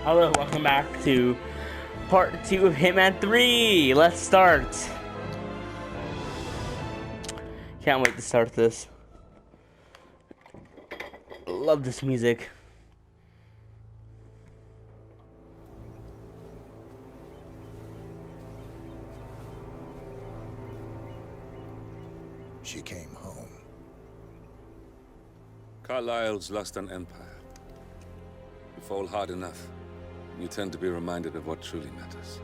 Hello, welcome back to part 2 of Hitman 3. Let's start. Can't wait to start this. Love this music. She came home. Carlyle's lost an empire. You fall hard enough, you tend to be reminded of what truly matters.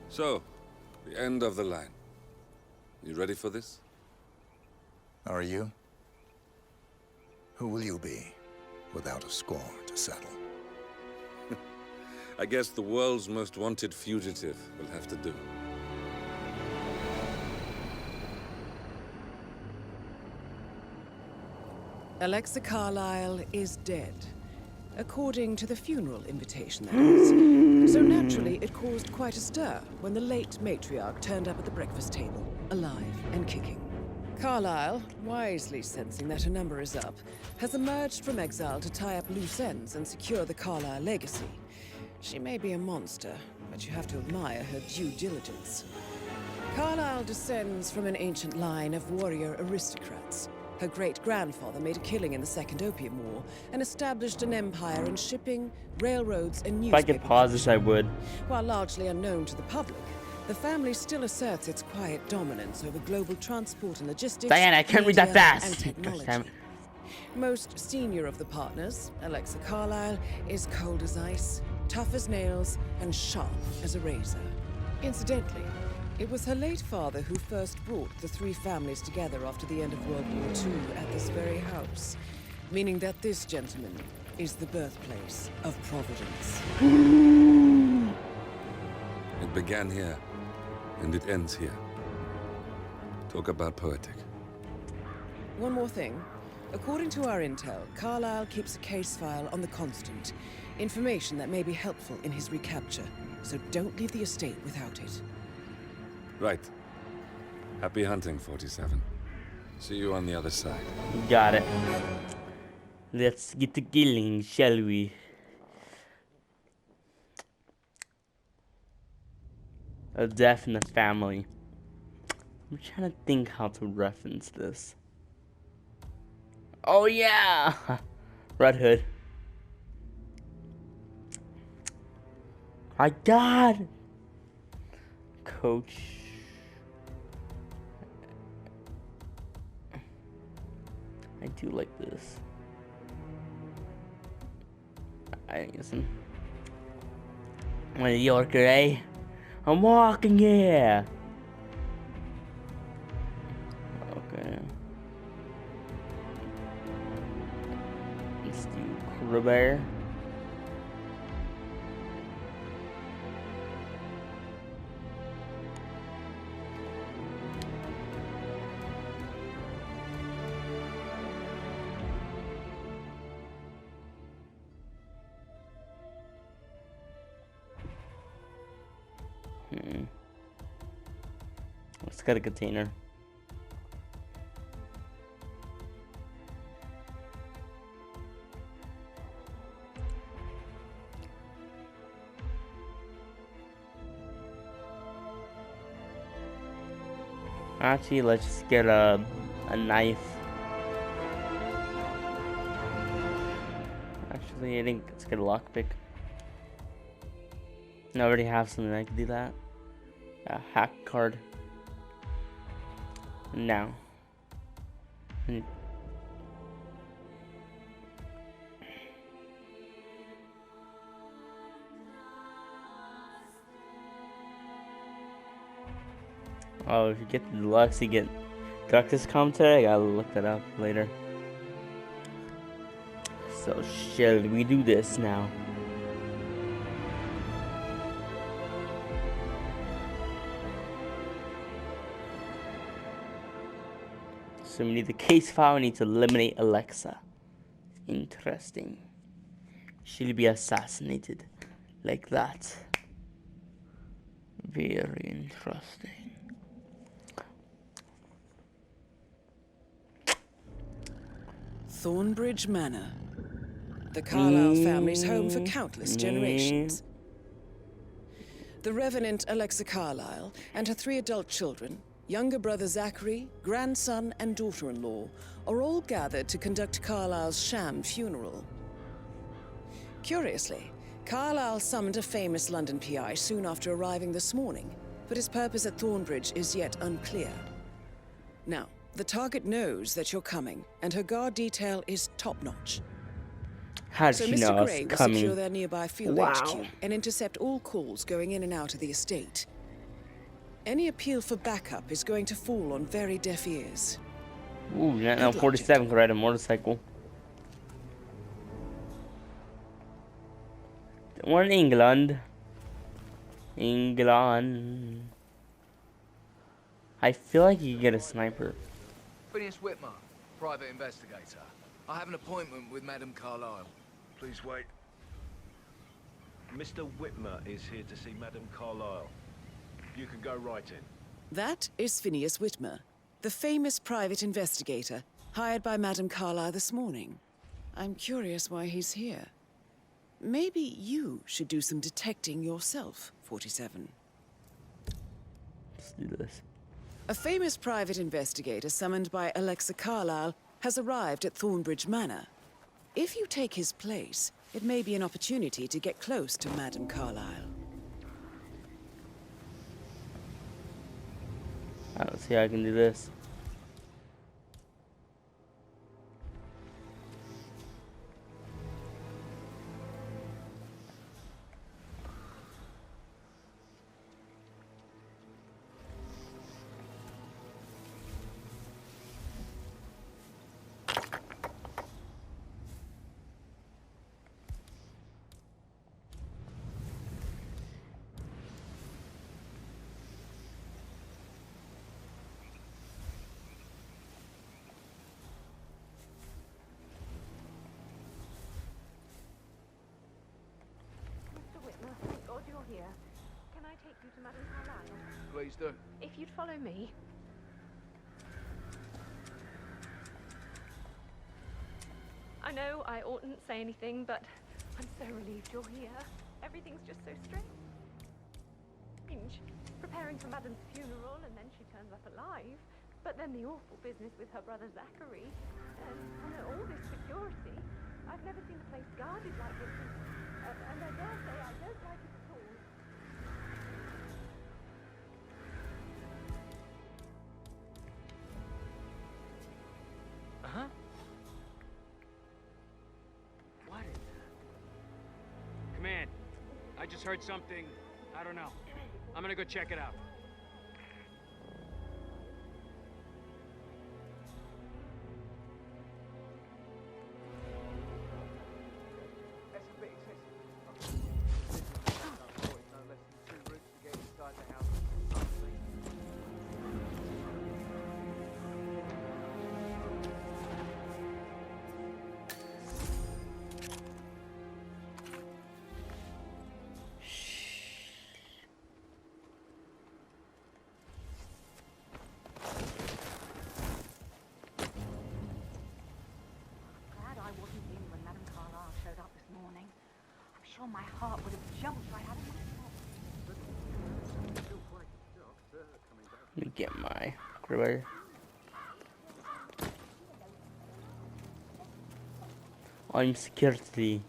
So, the end of the line. You ready for this? Are you? Who will you be, without a score to settle? I guess the world's most wanted fugitive will have to do. Alexa Carlyle is dead. According to the funeral invitation, that is. So naturally, it caused quite a stir when the late matriarch turned up at the breakfast table, alive and kicking. Carlyle, wisely sensing that her number is up, has emerged from exile to tie up loose ends and secure the Carlyle legacy. She may be a monster, but you have to admire her due diligence. Carlyle descends from an ancient line of warrior aristocrats. Her great-grandfather made a killing in the Second Opium War and established an empire in shipping, railroads, and If I newspaper could pause this, I would. While largely unknown to the public, the family still asserts its quiet dominance over global transport and logistics. Diana, I can't read that media, fast. and Gosh, technology. damn it. Most senior of the partners, Alexa Carlyle, is cold as ice, tough as nails, and sharp as a razor. Incidentally, it was her late father who first brought the three families together after the end of World War II at this very house, meaning that this gentleman is the birthplace of Providence. It began here, and it ends here. Talk about poetic. One more thing. According to our intel, Carlyle keeps a case file on the Constant. Information that may be helpful in his recapture, so don't leave the estate without it. Right. Happy hunting, 47. See you on the other side. Got it. Let's get to killing, shall we? A death in the family. I'm trying to think how to reference this. Oh yeah! Red Hood. My God! Coach. I do like this. I guess I'm a New Yorker, eh? I'm walking here. Okay. Let's do Kruber. Let's get a container. Actually, let's just get a knife. Actually, I think let's get a lockpick. I already have something I can do that. A hack card. Now. Oh, if you get the deluxe, you get Ductus commentary. I gotta look that up later. So, shall we do this now? So we need the case file, we need to eliminate Alexa. Interesting. She'll be assassinated like that. Very interesting. Thornbridge Manor. The Carlyle family's home for countless generations. The Revenant Alexa Carlyle and her 3 adult children, younger brother Zachary, grandson and daughter-in-law, are all gathered to conduct Carlyle's sham funeral. Curiously, Carlyle summoned a famous London PI soon after arriving this morning, but his purpose at Thornbridge is yet unclear. Now, the target knows that you're coming, and her guard detail is top-notch. How did So she Mr. know Gray us will coming? secure their nearby field Wow. HQ and intercept all calls going in and out of the estate. Any appeal for backup is going to fall on very deaf ears. Ooh, now Good luck, 47 could ride a motorcycle. We're in England. England. I feel like you could get a sniper. Phineas Whitmer, private investigator. I have an appointment with Madame Carlyle. Please wait. Mr. Whitmer is here to see Madame Carlyle. You can go right in. That is Phineas Whitmer, the famous private investigator hired by Madame Carlyle this morning. I'm curious why he's here. Maybe you should do some detecting yourself, 47. Let's do this. A famous private investigator summoned by Alexa Carlyle has arrived at Thornbridge Manor. If you take his place, it may be an opportunity to get close to Madame Carlyle. Let's see how I can do this. Thank God you're here. Can I take you to Madame Carlyle? Please do. If you'd follow me. I know I oughtn't say anything, but I'm so relieved you're here. Everything's just so strange. Preparing for Madame's funeral, and then she turns up alive. But then the awful business with her brother Zachary, and all this security. I've never seen the place guarded like this, and I dare say I don't like it at all. Uh-huh. What is that? Command, I just heard something. I don't know. I'm gonna go check it out. That's a bit excessive. No less than 2 routes to get inside the house. Glad I wasn't in when Madame Carlyle showed up this morning. I'm sure my heart would have jumped right out of my head. Let me get my crowbar. I'm security.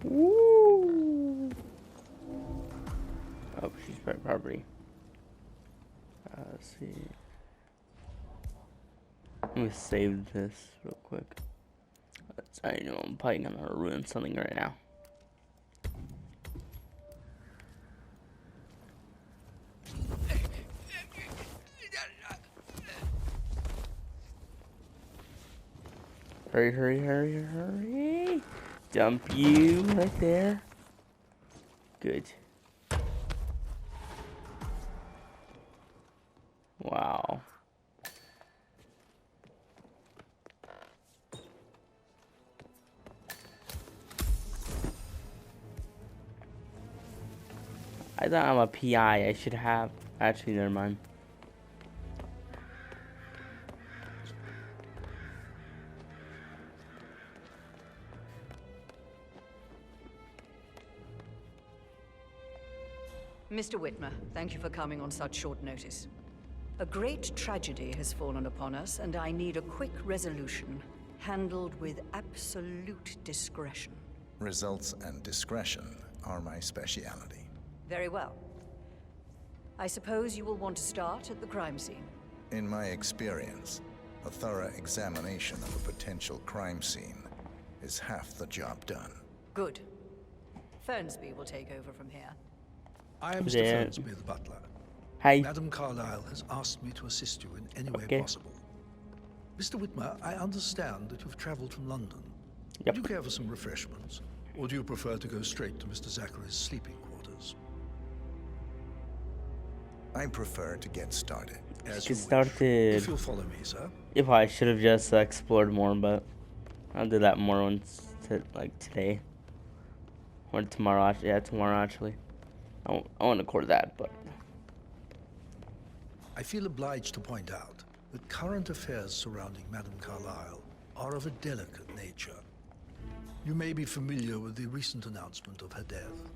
Woo! Oh, she's private property. Let's see. Let me save this real quick. I know I'm probably gonna ruin something right now. Hurry, hurry, hurry, hurry. Dump you right there. Good. Wow. I thought I'm a PI. I should have. Actually, never mind. Mr. Whitmer, thank you for coming on such short notice. A great tragedy has fallen upon us, and I need a quick resolution, handled with absolute discretion. Results and discretion are my speciality. Very well. I suppose you will want to start at the crime scene. In my experience, a thorough examination of a potential crime scene is half the job done. Good. Fernsby will take over from here. I am Mr. Yeah. Fernsby, the butler. Hi. Madam Carlyle has asked me to assist you in any way Okay. possible. Mr. Whitmer, I understand that you've traveled from London. Yep. Do you care for some refreshments? Or do you prefer to go straight to Mr. Zachary's sleeping quarters? I prefer to get started. As Get you wish. started. If you'll follow me, sir. If I should have just explored more, but I'll do that more once, like today or tomorrow. Yeah, tomorrow actually. I won't record that, but I feel obliged to point out that current affairs surrounding Madame Carlyle are of a delicate nature. You may be familiar with the recent announcement of her death.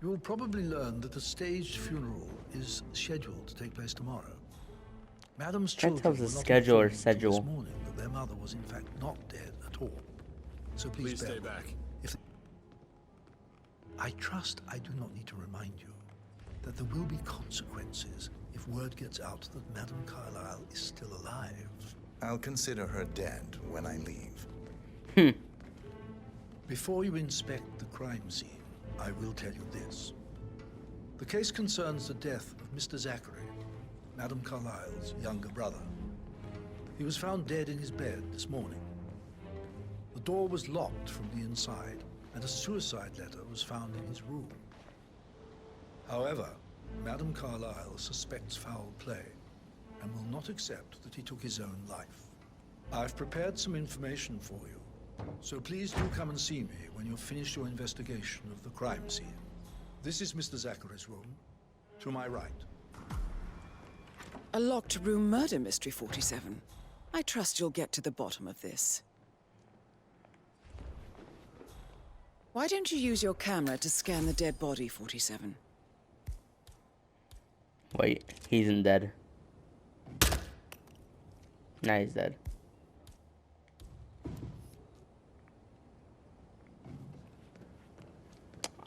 You will probably learn that a staged funeral is scheduled to take place tomorrow. Madame's That children tells were us not schedule or informed until schedule. this morning that their mother was in fact not dead at all. So please bear stay with back. me. I trust I do not need to remind you that there will be consequences if word gets out that Madame Carlyle is still alive. I'll consider her dead when I leave. Before you inspect the crime scene, I will tell you this. The case concerns the death of Mr. Zachary, Madame Carlyle's younger brother. He was found dead in his bed this morning. The door was locked from the inside, and a suicide letter was found in his room. However, Madame Carlyle suspects foul play and will not accept that he took his own life. I've prepared some information for you, so please do come and see me when you've finished your investigation of the crime scene. This is Mr. Zachary's room, to my right. A locked room murder mystery, 47. I trust you'll get to the bottom of this. Why don't you use your camera to scan the dead body, 47? wait, he's in dead. Now he's dead.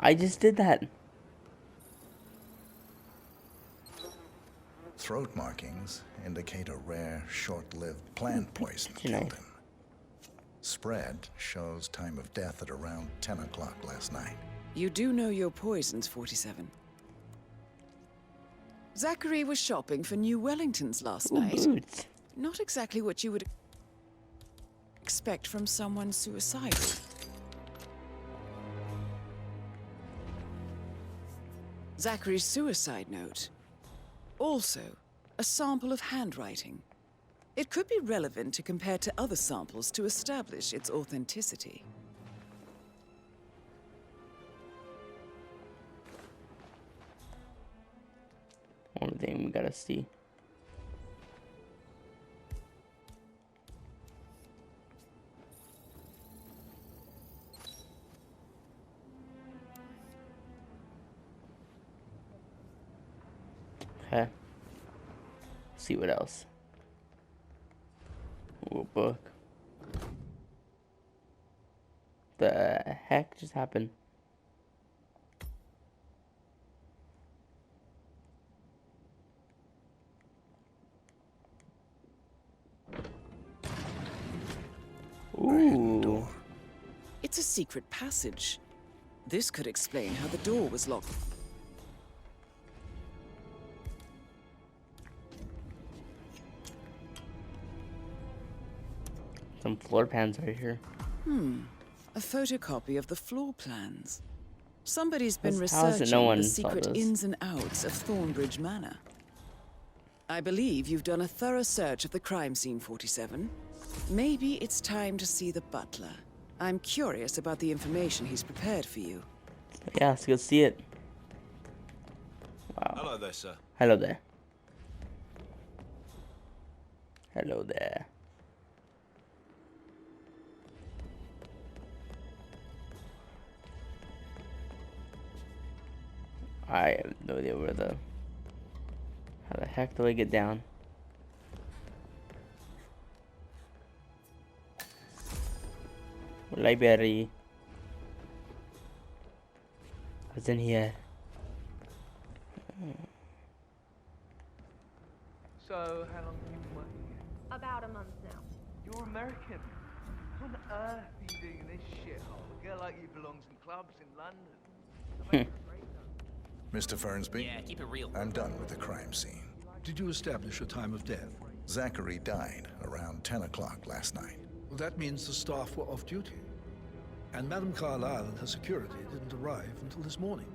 I just did that. Throat markings indicate a rare, short-lived plant poison you know? killed him. Spread shows time of death at around 10 o'clock last night. You do know your poisons, 47. Zachary was shopping for new Wellingtons last Ooh, night. boots. Not exactly what you would expect from someone suicidal. Zachary's suicide note. Also, a sample of handwriting. It could be relevant to compare to other samples to establish its authenticity. Only thing we gotta see. Okay. See what else. Ooh, book. The heck just happened? Ooh. It's a secret passage. This could explain how the door was locked. Some floor pans right here. A photocopy of the floor plans. Somebody's been How is it researching no one the saw secret this? ins and outs of Thornbridge Manor. I believe you've done a thorough search of the crime scene, 47. Maybe it's time to see the butler. I'm curious about the information he's prepared for you. Yeah, let's go see it. Wow. Hello there, sir. Hello there. Hello there. I have no idea where the... How the heck do I get down? Library. What's in here? So, how long have you been working here? About a month now. You're American. How on earth are you doing in this shithole? A girl like you belongs in clubs in London. Mr. Fernsby? Yeah, keep it real. I'm done with the crime scene. Did you establish a time of death? Zachary died around 10 o'clock last night. Well, that means the staff were off duty. And Madame Carlyle and her security didn't arrive until this morning.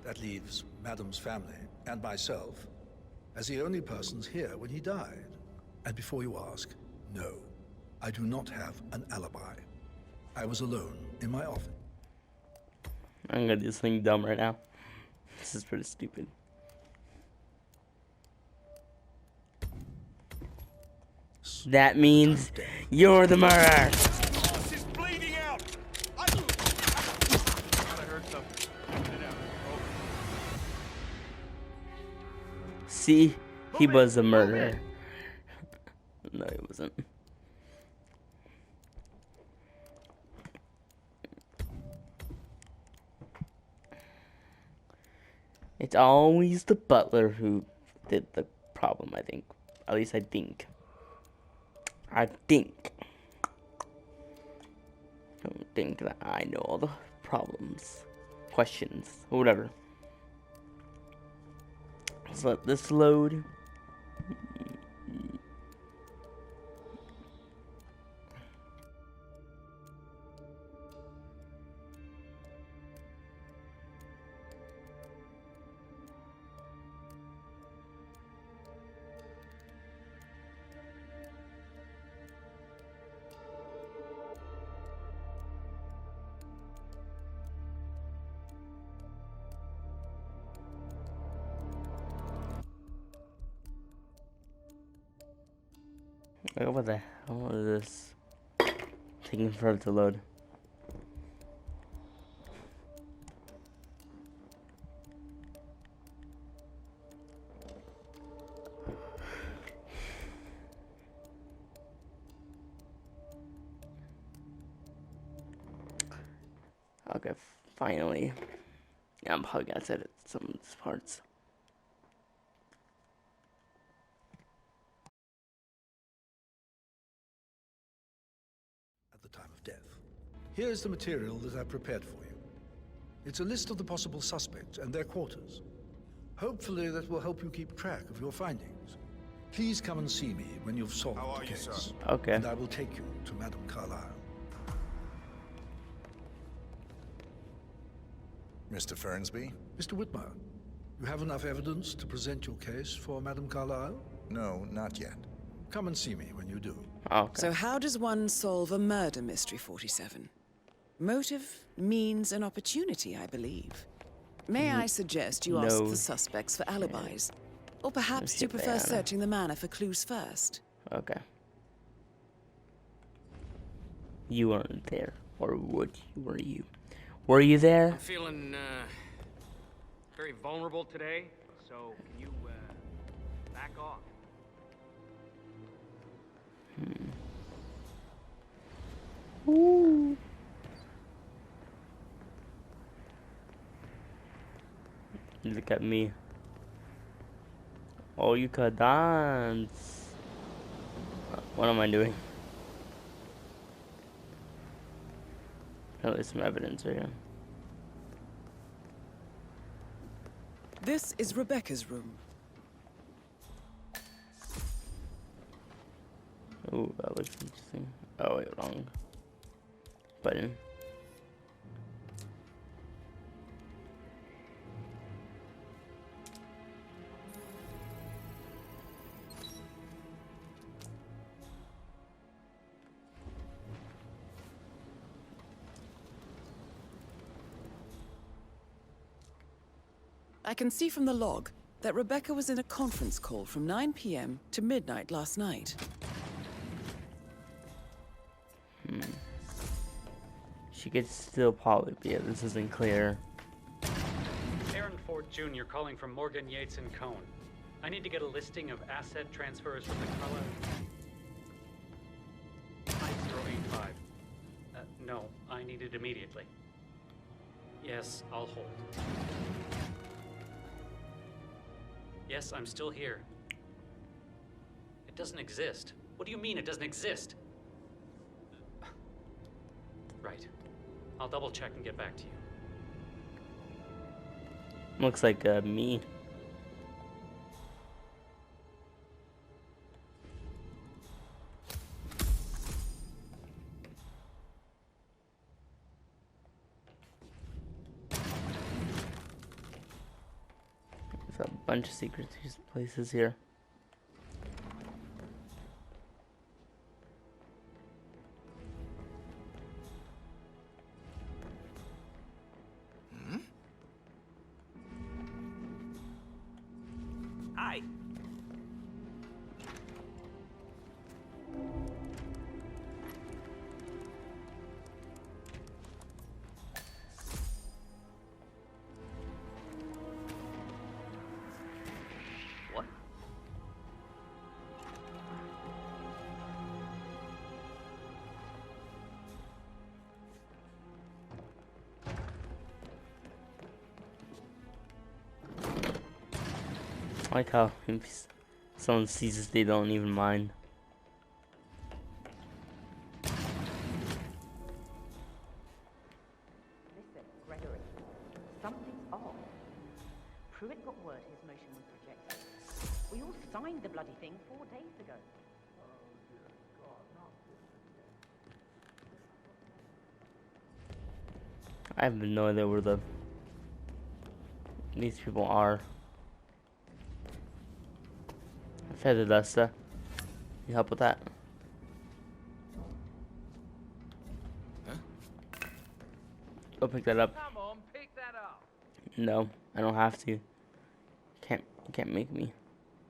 That leaves Madame's family and myself as the only persons here when he died. And before you ask, no, I do not have an alibi. I was alone in my office. I'm gonna do something dumb right now. This is pretty stupid. That means you're the murderer. She's bleeding out. I heard something. See, he was a murderer. No, he wasn't. It's always the butler who did the problem, I think. At least I think. I don't think that I know all the problems, questions, or whatever. Let's let this load. Like, what the hell is this? Taking forever to load. Okay, finally. Yeah, I'm probably gonna edit some of these parts. At the time of death. Here's the material that I've prepared for you. It's a list of the possible suspects and their quarters. Hopefully that will help you keep track of your findings. Please come and see me when you've solved the case. sir? Okay. And I will take you to Madame Carlyle. Mr. Fernsby? Mr. Whitmer, you have enough evidence to present your case for Madame Carlyle? No, not yet. Come and see me when you do. Okay. So how does one solve a murder mystery, 47? Motive, means, and opportunity, I believe. May I suggest you ask the suspects for alibis? Or perhaps you prefer searching the manor for clues first? Okay. You weren't there, or were you? Were you there? I'm feeling very vulnerable today, so can you back off? Ooh. Look at me. Oh, you could dance. What am I doing? There's some evidence right here. This is Rebecca's room. Oh, that looks interesting. Oh, wait, wrong button. I can see from the log that Rebecca was in a conference call from 9 p.m. to midnight last night. She could still probably be. This isn't clear. Aaron Ford Jr. calling from Morgan, Yates, and Cohn. I need to get a listing of asset transfers from the Carlisle... 5085. No, I need it immediately. Yes, I'll hold. Yes, I'm still here. It doesn't exist. What do you mean it doesn't exist? Right. I'll double check and get back to you. Looks like me. There's a bunch of secret places here. Hi. What? I like how if someone sees us, they don't even mind. Listen, Gregory. Something's off. Pruitt got word his motion was rejected. We all signed the bloody thing 4 days ago. I have no idea where these people are. Feather duster. You help with that? Huh? Go pick that up. Come on, pick that up. No, I don't have to. You can't make me.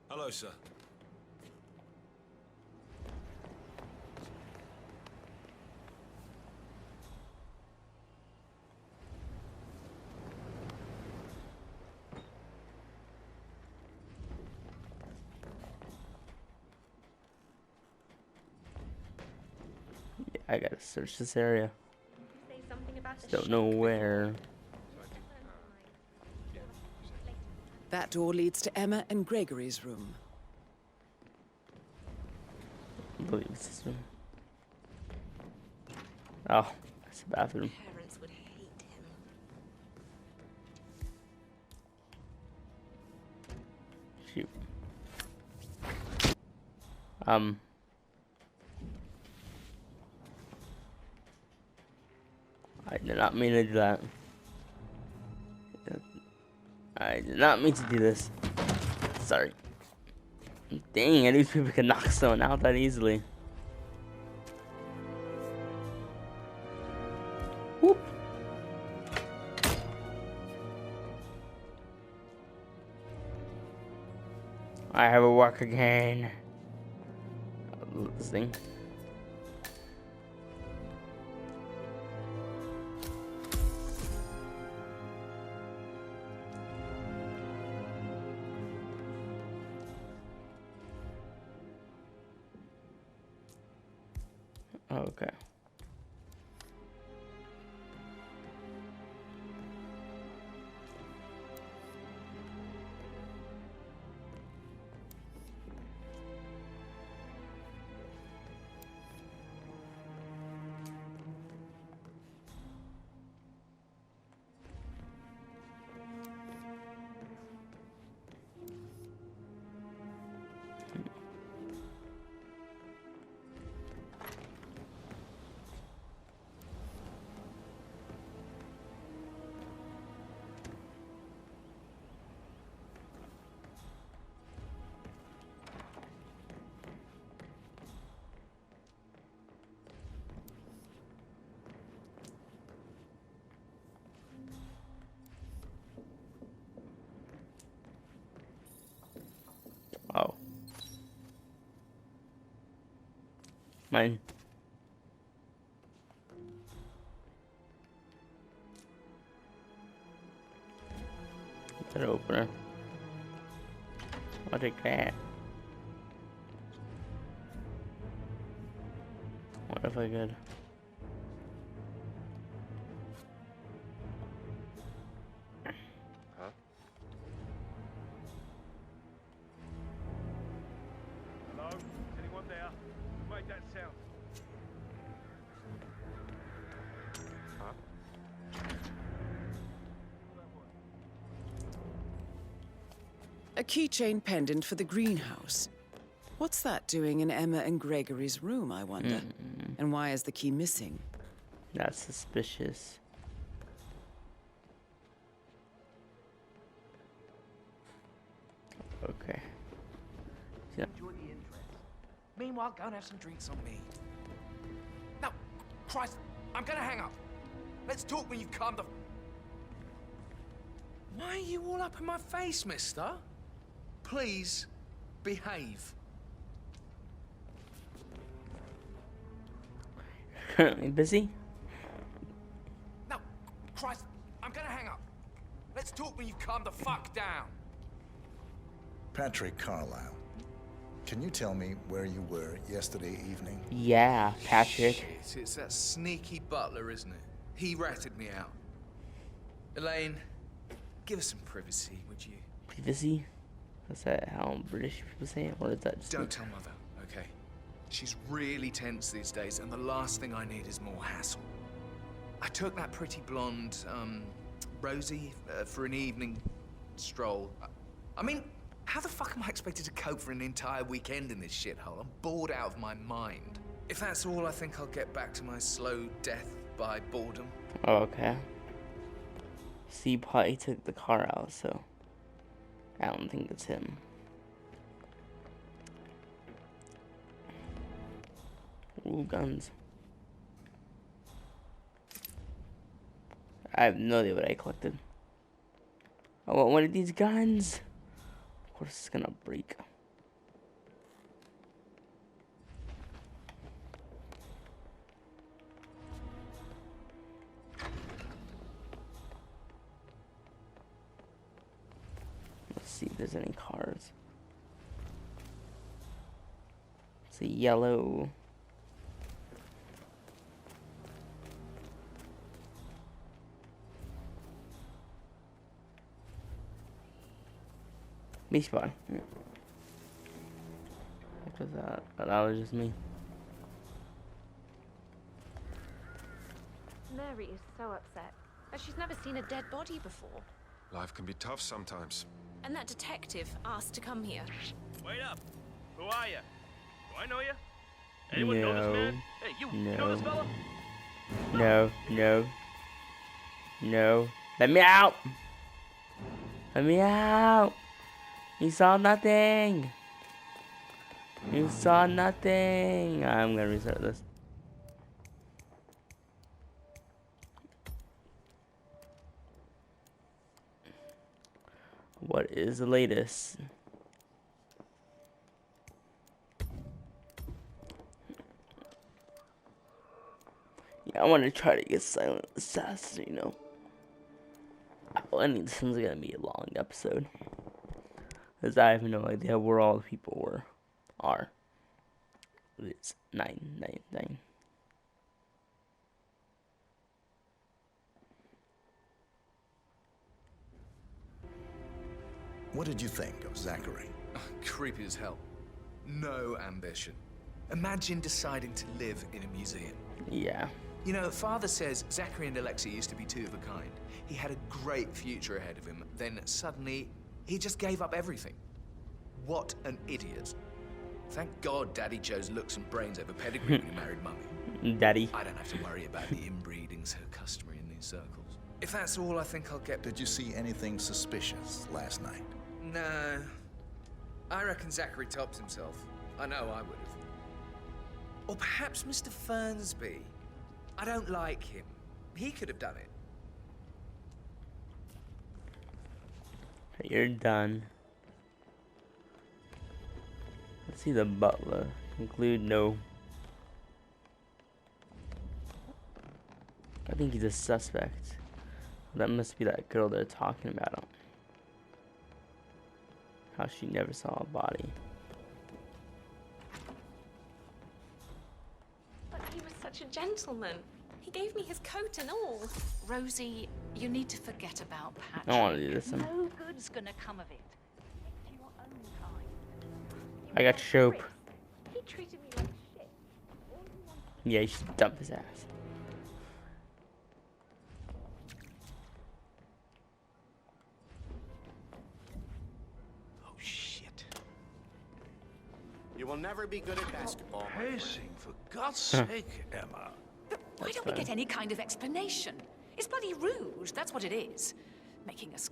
Hello, sir. I gotta search this area. Say something about the Don't know where. That door leads to Emma and Gregory's room. I believe it's this room. Oh, that's the bathroom. Parents would hate him. Shoot. I did not mean to do that. I did not mean to do this. Sorry. Dang, I knew people could knock someone out that easily. Whoop. I have a work again. This thing. Okay. Oh. Mine. An opener. I'll take that. What if I could? Huh? Hello? Is anyone there? Who made that sound? Huh? A keychain pendant for the greenhouse. What's that doing in Emma and Gregory's room, I wonder? And why is the key missing? That's suspicious. Okay. Yeah. Enjoy the interest. Meanwhile, go and have some drinks on me. No, Christ, I'm gonna hang up. Let's talk when you've calmed the... Why are you all up in my face, mister? Please, behave. Currently busy? No, Christ, I'm gonna hang up. Let's talk when you've calmed the fuck down. Patrick Carlisle, can you tell me where you were yesterday evening? Yeah, Patrick. Shit, it's that sneaky butler, isn't it? He ratted me out. Elaine, give us some privacy, would you? Privacy? Is that how British people say it? Or is that just... Don't tell Mother, okay? She's really tense these days, and the last thing I need is more hassle. I took that pretty blonde, Rosie, for an evening stroll. I mean, how the fuck am I expected to cope for an entire weekend in this shithole? I'm bored out of my mind. If that's all, I think I'll get back to my slow death by boredom. Oh, okay. See, probably took the car out, so I don't think it's him. Ooh, guns. I have no idea what I collected. I want one of these guns. Of course, it's gonna break. Let's see if there's any cars. It's a yellow. Me spawn. Yeah. What was that? Oh, that was just me. Mary is so upset, as she's never seen a dead body before. Life can be tough sometimes. And that detective asked to come here. Wait up. Who are you? Do I know you? Anyone know this man? Hey, you know this fella? No, no. No. Let me out! Let me out! You saw nothing! You saw nothing! I'm gonna restart this. What is the latest? Yeah, I want to try to get Silent Assassin, you know. I mean, this one's gonna be a long episode. Because I have no idea where all the people are. It's 999. What did you think of Zachary? Creepy as hell. No ambition. Imagine deciding to live in a museum. Yeah. You know, Father says Zachary and Alexei used to be two of a kind. He had a great future ahead of him. Then suddenly, he just gave up everything. What an idiot. Thank God Daddy chose looks and brains over pedigree when he married Mummy. Daddy. I don't have to worry about the inbreeding so customary in these circles. If that's all, I think I'll get... Did you see anything suspicious last night? No. I reckon Zachary tops himself. I know I would have. Or perhaps Mr. Fernsby. I don't like him. He could have done it. You're done. Let's see the butler. Conclude no. I think he's a suspect. That must be that girl they're talking about. How she never saw a body. But he was such a gentleman. He gave me his coat and all. Rosie, you need to forget about I Patrick. don't want to do this. No good's gonna come of it. Stick to your own kind. I got soap. He treated me like shit. Yeah, you should dump his ass. Oh, shit. You will never be good at basketball. Pacing, for God's sake, Emma. Why don't we get any kind of explanation? It's bloody rude, that's what it is. Making us...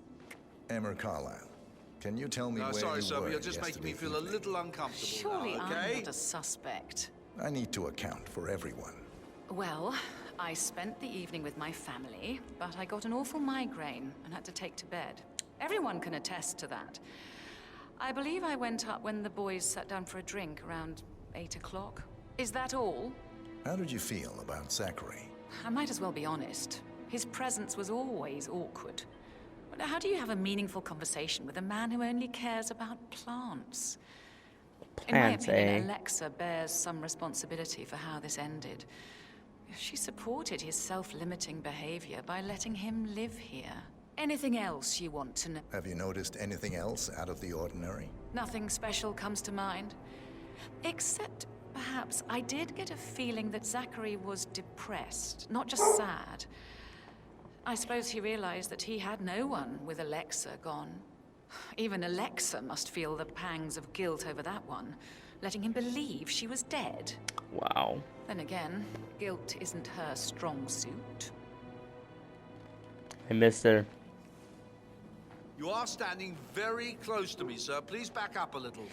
Emma Carlisle, can you tell me where sorry, you sir, were but you're just making me feel a yesterday little uncomfortable Surely now, I'm okay? not a suspect. evening? I need to account for everyone. Well, I spent the evening with my family, but I got an awful migraine and had to take to bed. Everyone can attest to that. I believe I went up when the boys sat down for a drink around 8 o'clock. Is that all? How did you feel about Zachary? I might as well be honest. His presence was always awkward. But how do you have a meaningful conversation with a man who only cares about plants? Plants, In my opinion, eh? Alexa bears some responsibility for how this ended. She supported his self-limiting behavior by letting him live here. Anything else you want to know? Have you noticed anything else out of the ordinary? Nothing special comes to mind. Except, perhaps, I did get a feeling that Zachary was depressed, not just sad. I suppose he realized that he had no one with Alexa gone. Even Alexa must feel the pangs of guilt over that one, letting him believe she was dead. Wow. Then again, guilt isn't her strong suit. I missed her. You are standing very close to me, sir. Please back up a little.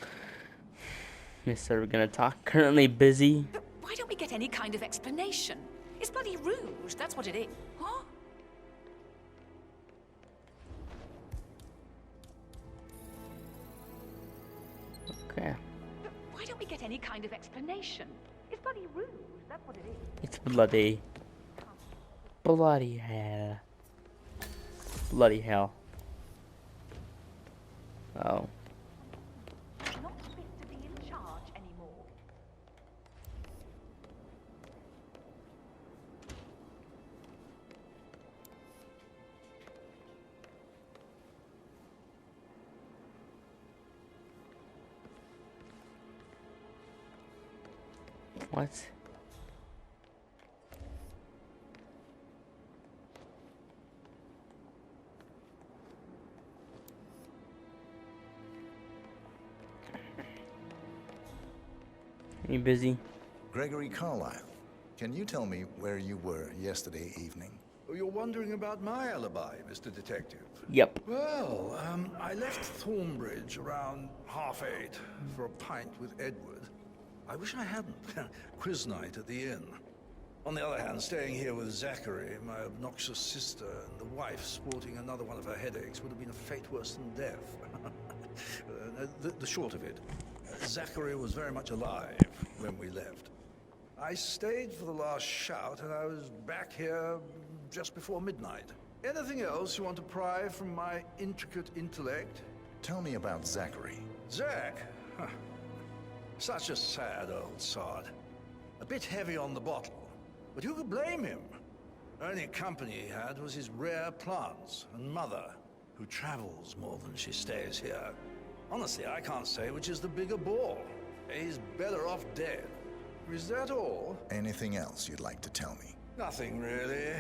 Mister, we're gonna talk. Currently busy. But why don't we get any kind of explanation? It's bloody rude, that's what it is. Huh? Okay. Why don't we get any kind of explanation? It's bloody rude, that's what it is. It's bloody. Bloody hell. Bloody hell. Oh. You're not fit to be in charge anymore. What? You busy? Gregory Carlisle, can you tell me where you were yesterday evening? Oh, you're wondering about my alibi, Mr. Detective? Yep. Well, I left Thornbridge around 8:30 for a pint with Edward. I wish I hadn't. Quiz night at the inn. On the other hand, staying here with Zachary, my obnoxious sister, and the wife sporting another one of her headaches would have been a fate worse than death. The short of it, Zachary was very much alive when we left. I stayed for the last shout, and I was back here just before midnight. Anything else you want to pry from my intricate intellect? Tell me about Zachary. Zach? Huh. Such a sad old sod. A bit heavy on the bottle, but who could blame him? Only company he had was his rare plants and mother, who travels more than she stays here. Honestly, I can't say which is the bigger bore. He's better off dead. Is that all? Anything else you'd like to tell me? Nothing really.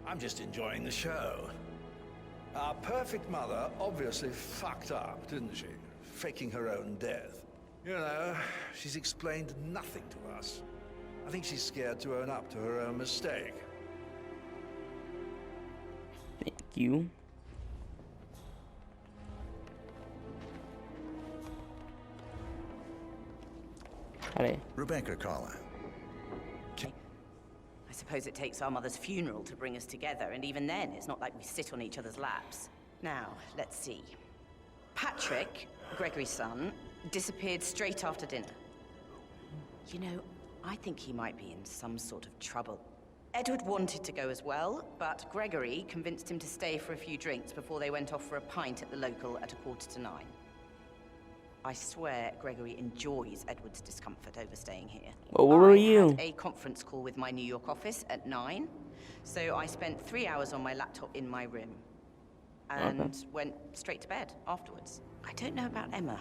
I'm just enjoying the show. Our perfect mother obviously fucked up, didn't she? Faking her own death. You know, she's explained nothing to us. I think she's scared to own up to her own mistake. Thank you. Hey. Rebecca Carlisle. I suppose it takes our mother's funeral to bring us together, and even then, it's not like we sit on each other's laps. Now, let's see. Patrick, Gregory's son, disappeared straight after dinner. You know, I think he might be in some sort of trouble. Edward wanted to go as well, but Gregory convinced him to stay for a few drinks before they went off for a pint at the local at 9:15. I swear Gregory enjoys Edward's discomfort over staying here. Well, where were you? I had a conference call with my New York office at 9, so I spent 3 hours on my laptop in my room and went straight to bed afterwards. I don't know about Emma.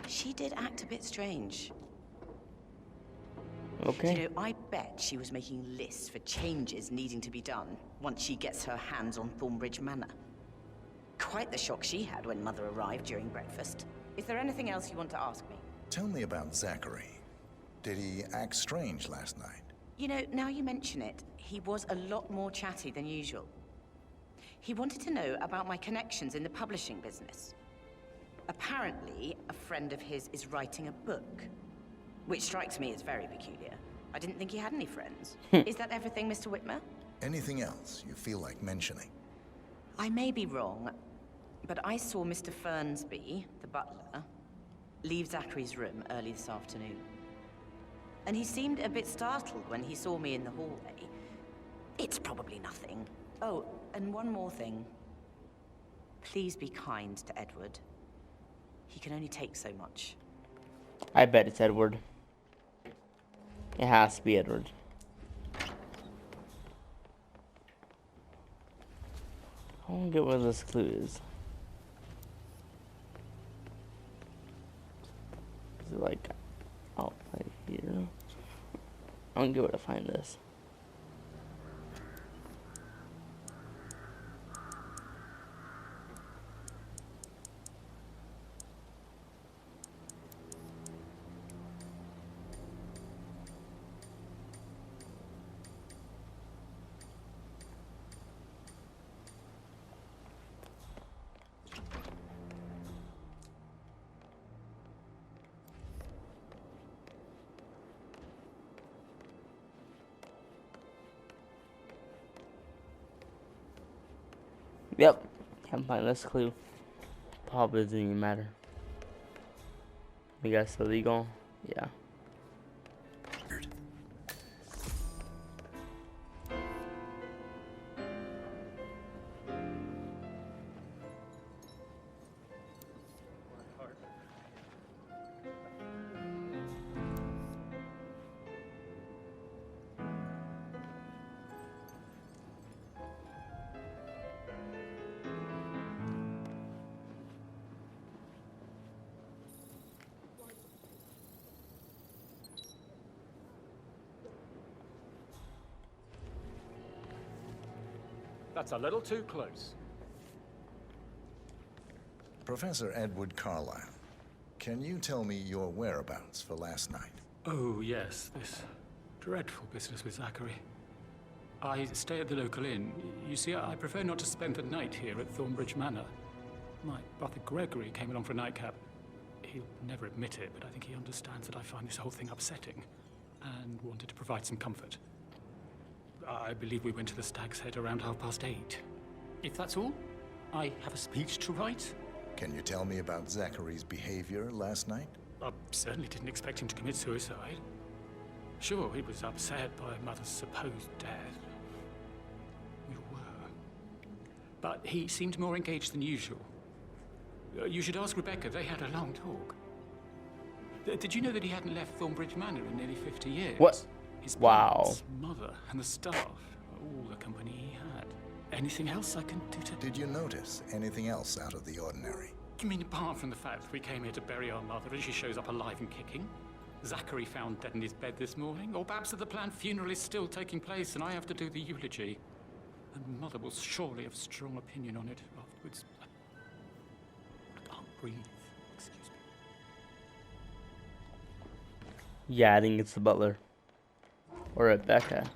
She did act a bit strange. Okay. You know, I bet she was making lists for changes needing to be done once she gets her hands on Thornbridge Manor. Quite the shock she had when Mother arrived during breakfast. Is there anything else you want to ask me? Tell me about Zachary. Did he act strange last night? You know, now you mention it, he was a lot more chatty than usual. He wanted to know about my connections in the publishing business. Apparently, a friend of his is writing a book, which strikes me as very peculiar. I didn't think he had any friends. Is that everything, Mr. Whitmer? Anything else you feel like mentioning? I may be wrong, but I saw Mr. Fernsby, the butler, leave Zachary's room early this afternoon. And he seemed a bit startled when he saw me in the hallway. It's probably nothing. Oh, and one more thing. Please be kind to Edward. He can only take so much. I bet it's Edward. It has to be Edward. I don't get where this clue is. Is it like out right here? I don't get where to find this. Yep, can't find this clue. Probably doesn't even matter. You guys still legal? Yeah. That's a little too close. Professor Edward Carlyle, can you tell me your whereabouts for last night? Oh, yes, this dreadful business with Zachary. I stay at the local inn. You see, I prefer not to spend the night here at Thornbridge Manor. My brother Gregory came along for a nightcap. He'll never admit it, but I think he understands that I find this whole thing upsetting and wanted to provide some comfort. I believe we went to the Stag's Head around 8:30. If that's all, I have a speech to write. Can you tell me about Zachary's behavior last night? I certainly didn't expect him to commit suicide. Sure, he was upset by Mother's supposed death. We were. But he seemed more engaged than usual. You should ask Rebecca. They had a long talk. Did you know that he hadn't left Thornbridge Manor in nearly 50 years? What? His Wow. parents, mother, and the staff, all the company he had. Anything else I can do to... Did you notice anything else out of the ordinary? You mean apart from the fact that we came here to bury our mother and she shows up alive and kicking? Zachary found dead in his bed this morning? Or perhaps that the planned funeral is still taking place and I have to do the eulogy? And Mother will surely have strong opinion on it afterwards. I can't breathe. Excuse me. Yeah, I think it's the butler. Or Rebecca.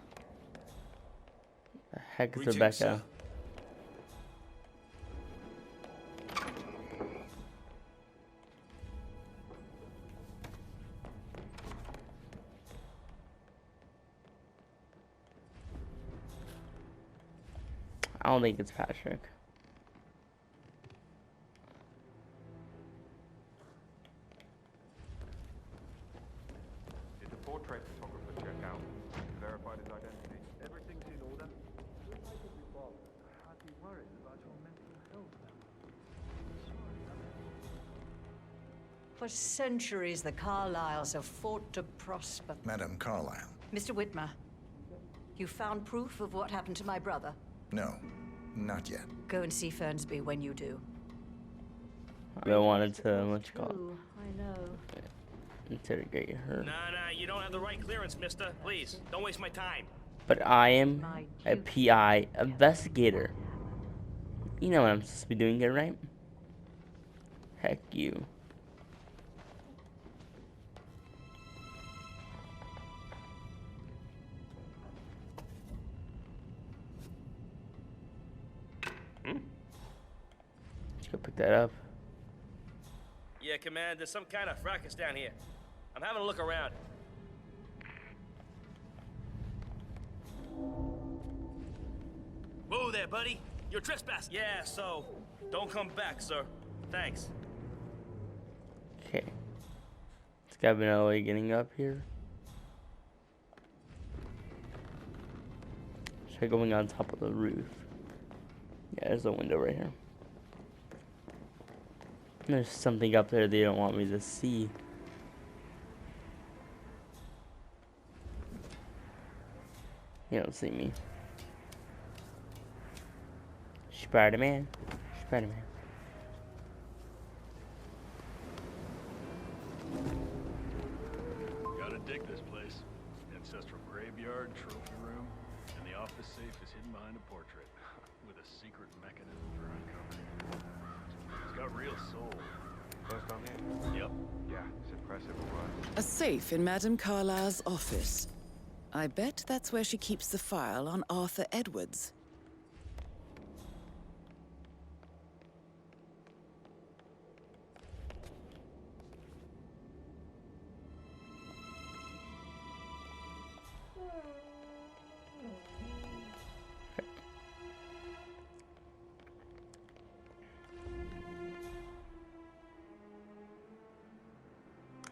The heck is Greetings, Rebecca? sir. I don't think it's Patrick. Did the portrait photographer check out? Verified his identity? Everything's in order. I'd be worried about your mental health now. Sorry, For centuries, the Carlyles have fought to prosper. Madame Carlyle. Mr. Whitmer, you found proof of what happened to my brother? No, not yet. Go and see Fernsby when you do. I don't want to much call. I know. Interrogate her. Nah, you don't have the right clearance, mister. Please, don't waste my time. But I am a PI investigator. You know what I'm supposed to be doing here, right? Heck you. Let's go pick that up. Yeah, Command, there's some kind of fracas down here. I'm having a look around. Whoa there, buddy. You're trespassing. Yeah, so don't come back, sir. Thanks. Okay. It's got to be another way getting up here. Try going on top of the roof. Yeah, there's a window right here. There's something up there they don't want me to see. You don't see me. Spider-Man. Spider-Man. Gotta dig this place. Ancestral graveyard, trophy room, and the office safe is hidden behind a portrait with a secret mechanism for uncovering. It's got real soul. First time here? Yep. Yeah, it's impressive, right? A safe in Madame Carlyle's office. I bet that's where she keeps the file on Arthur Edwards.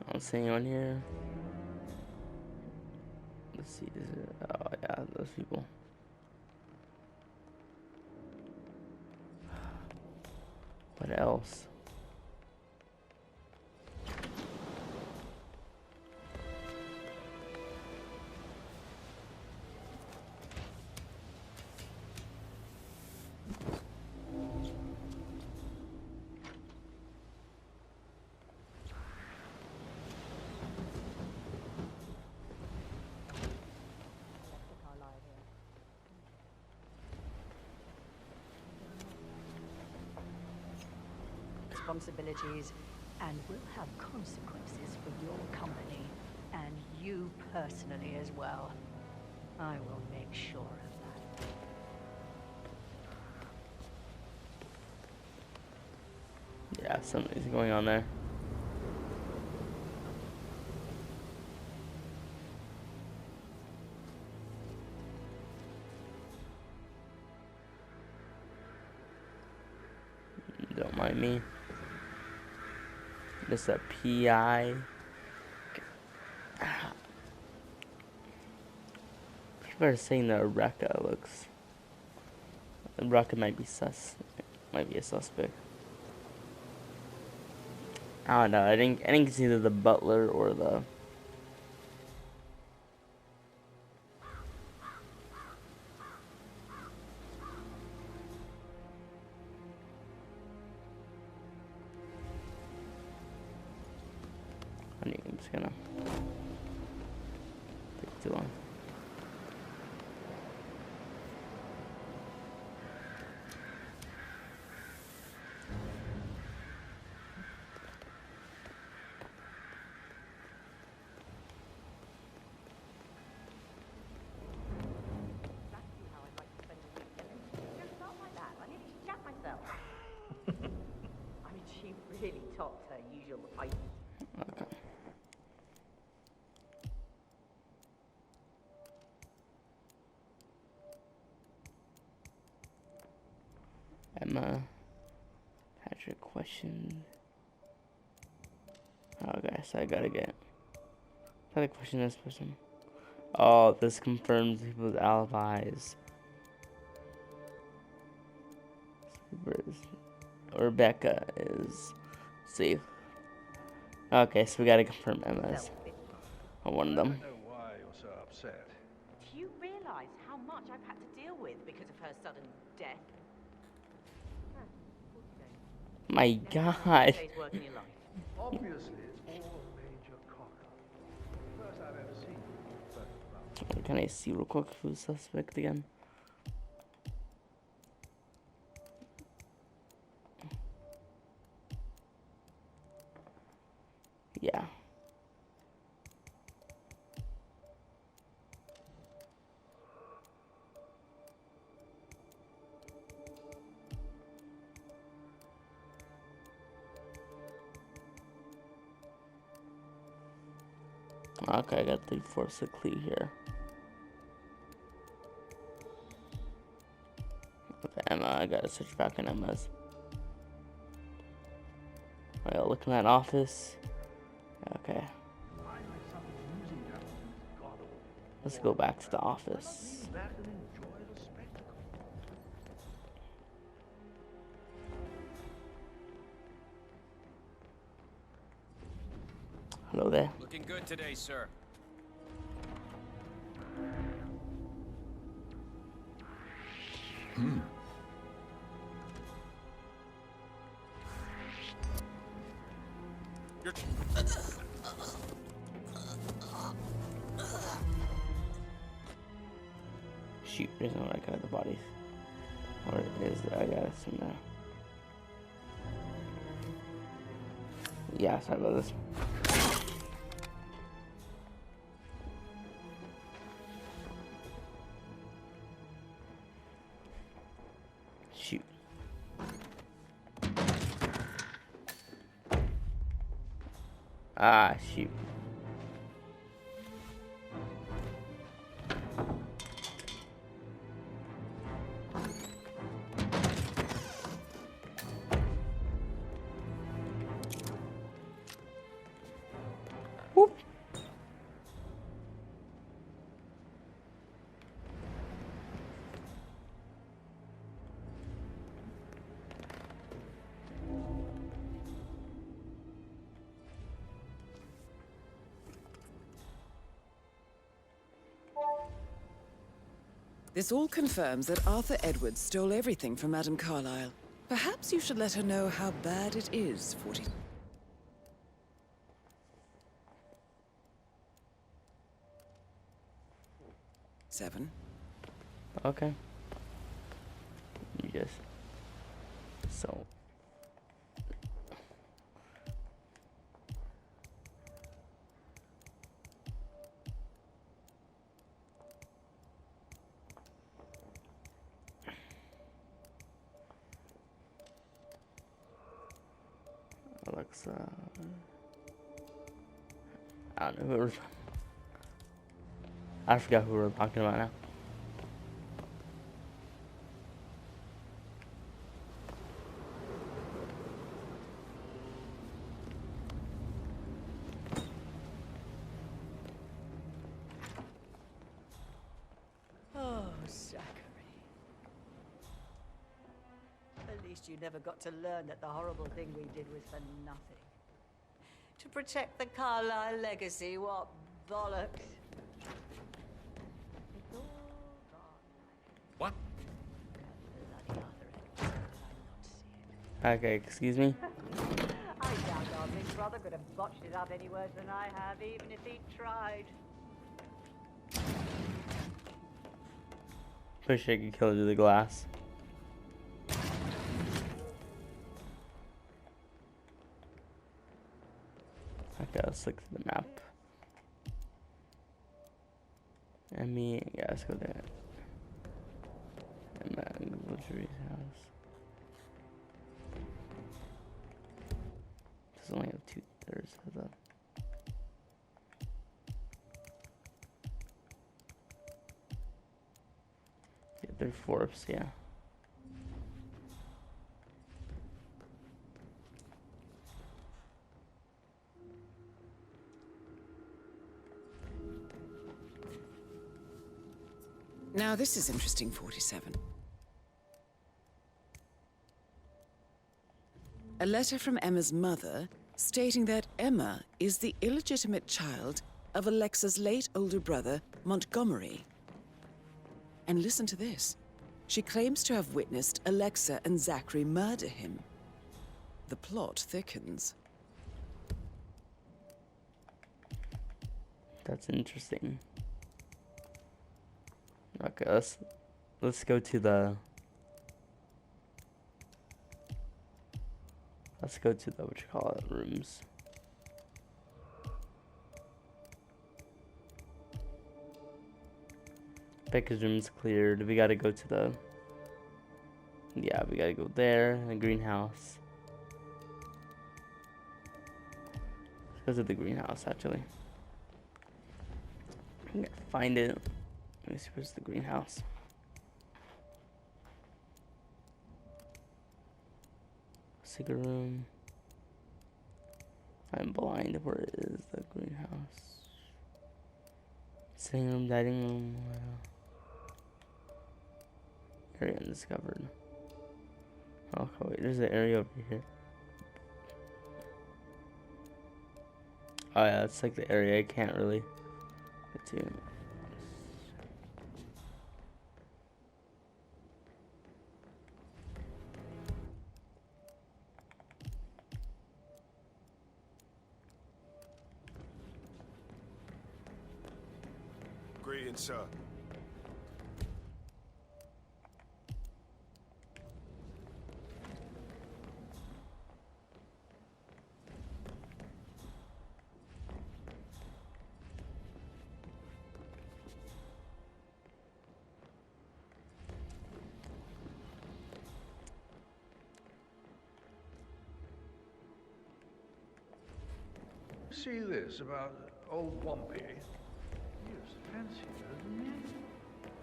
I don't see anyone here. Let's see, is it? Oh yeah, those people. What else? Responsibilities and will have consequences for your company and you personally as well. I will make sure of that. Yeah, something's going on there. Don't mind me. Just a PI. People are saying that Rekka looks. Rekka might be might be a suspect. I don't know. I didn't see either the butler or the. I'm just gonna take too long. I mean, she really topped her usual height. Okay. Emma, Patrick questioned. Oh, guys, I gotta get. I gotta question this person. Oh, this confirms people's alibis. Rebecca is safe. Okay, so we gotta confirm Emma's on one of them. I don't know why you're so upset. Do you realize how much I've had to deal with because of her sudden death? My God. Day's work in your life. Obviously, it's all a major cock-up. First I've ever seen you. Can I see real quick who's suspect again? Yeah. Okay, I got the force of clue here. Okay, Emma, I gotta search back in Emma's. I gotta look in that office. Okay. Let's go back to the office. Hello there. Looking good today, sir. You're... Shoot, there's no record of the bodies. Or is there? I got it somewhere. Yeah, sorry about this. Shoot. Ah, shoot. Whoop. This all confirms that Arthur Edwards stole everything from Madame Carlyle. Perhaps you should let her know how bad it is, 40. Seven. Okay. You just... So... Alexa... I don't know who we're... I forgot who we're talking about now. Oh, Zachary. At least you never got to learn that the horrible thing we did was for nothing. To protect the Carlyle legacy, what bollocks. It's all gone. What? Okay, excuse me? I doubt our big brother could have botched it up any worse than I have, even if he tried. Wish I could kill it through the glass. Okay, let's look at the map. Emmy, yeah, let's go there. And then Butchery's house. Does only have 2/3 of the. Yeah, 3/4, yeah. Now this is interesting, 47. A letter from Emma's mother stating that Emma is the illegitimate child of Alexa's late older brother, Montgomery. And listen to this. She claims to have witnessed Alexa and Zachary murder him. The plot thickens. That's interesting. Okay, let's go to the what you call it, rooms. Becca's room's cleared. We gotta go to the we gotta go there, the greenhouse. Let's go to the greenhouse actually. I'm gonna find it. Let me see, where's the greenhouse? Secret room. I'm blind. Where is the greenhouse? Sitting room, dining room. Area undiscovered. Oh, wait, there's an area over here. Oh yeah, it's like the area I can't really get to. Greetings, sir. See this about old Wumpy? He was fancier than me.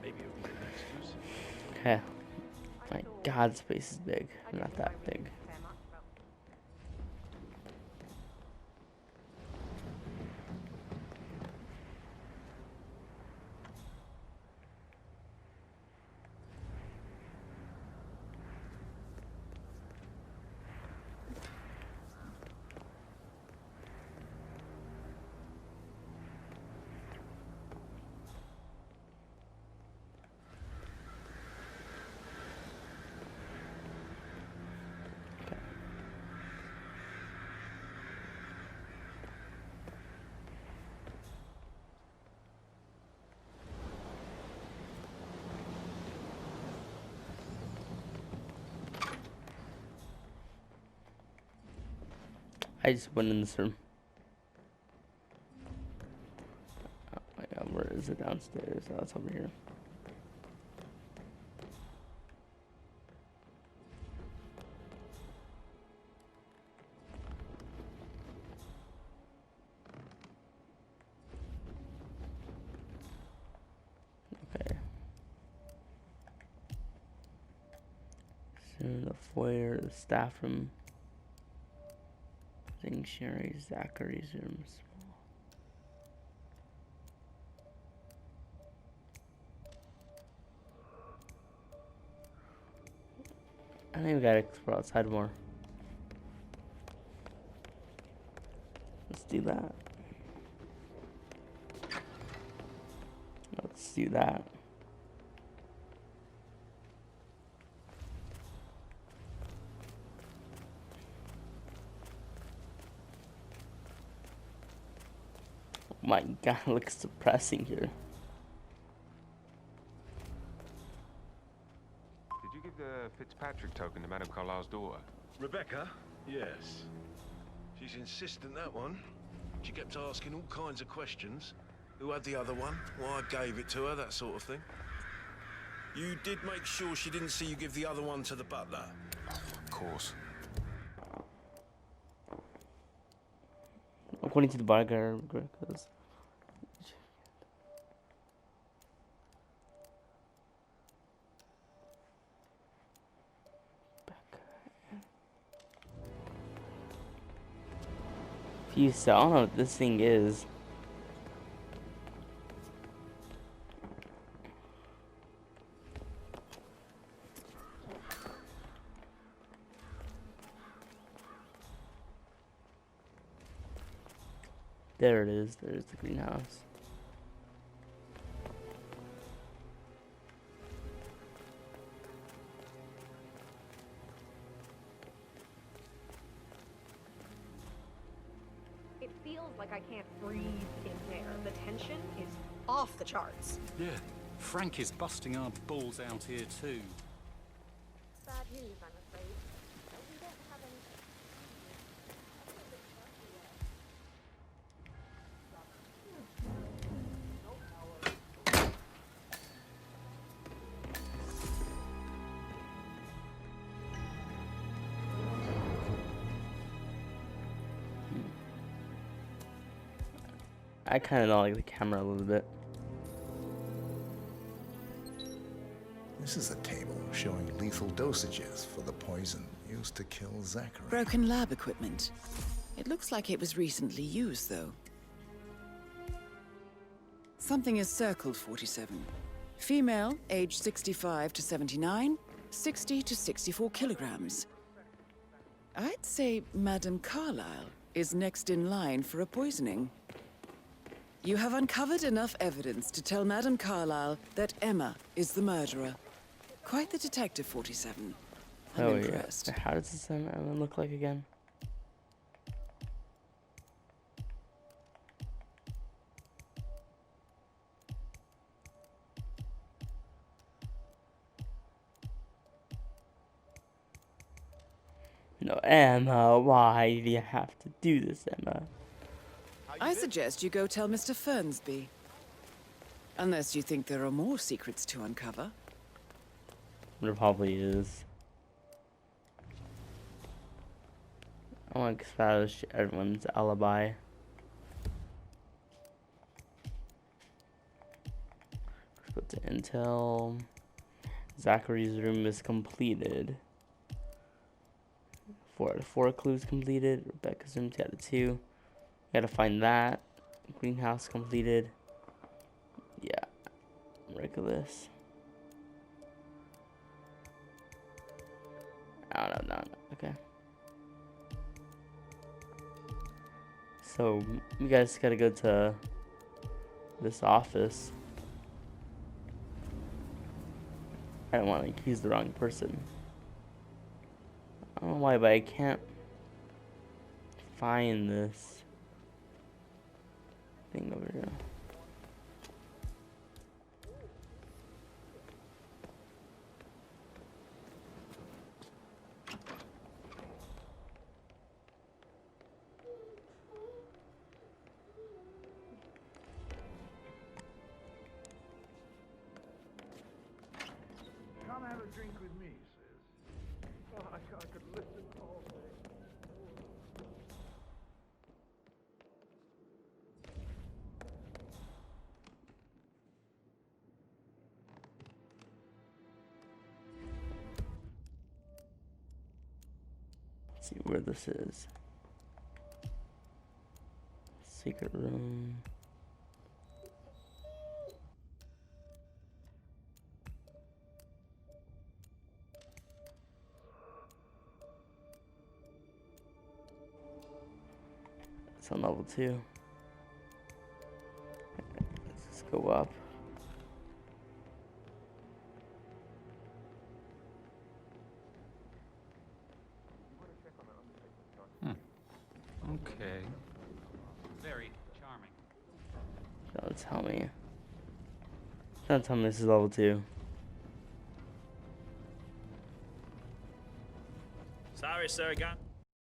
Maybe it'll be an exclusive. Okay. My God, space is big. Not that big. I just went in this room. Oh my God, where is it downstairs? Oh, it's over here. Okay. So the foyer, the staff room. Sanctuary, Zachary's room. I think we gotta explore outside more. Let's do that. Let's do that. My God, it looks depressing here. Did you give the Fitzpatrick token to Madame Carlisle's daughter? Rebecca? Yes. She's insistent, that one. She kept asking all kinds of questions. Who had the other one? Why I gave it to her, that sort of thing. You did make sure she didn't see you give the other one to the butler? Of course. According to the bodyguard, because I don't know what this thing is. There it is. There's the greenhouse. It feels like I can't breathe in there. The tension is off the charts. Yeah, Frank is busting our balls out here too. Bad news, I'm afraid. We don't have any... I kind of don't like the camera a little bit. This is a table showing lethal dosages for the poison used to kill Zachary. Broken lab equipment. It looks like it was recently used, though. Something is circled 47. Female, age 65 to 79, 60 to 64 kilograms. I'd say Madame Carlyle is next in line for a poisoning. You have uncovered enough evidence to tell Madame Carlyle that Emma is the murderer. Quite the detective, 47. I'm impressed. Yeah. How does this one look like again? No, Emma, why do you have to do this, Emma? I suggest you go tell Mr. Fernsby. Unless you think there are more secrets to uncover. There probably is. I want to establish everyone's alibi. Let's go to intel. Zachary's room is completed. 4 out of 4 clues completed. Rebecca's room 2 out of 2. Gotta find that. Greenhouse completed. Yeah. Regulus. I don't know. Okay. So, you guys gotta go to this office. I don't want to accuse the wrong person. I don't know why, but I can't find this thing over here. Come have a drink with me, sis. Oh, I could listen all day. Let's see where this is. Secret room. It's on level 2. Let's just go up. Okay. Very charming. Don't tell me. Don't tell me this is level 2. Sorry, sir. Got...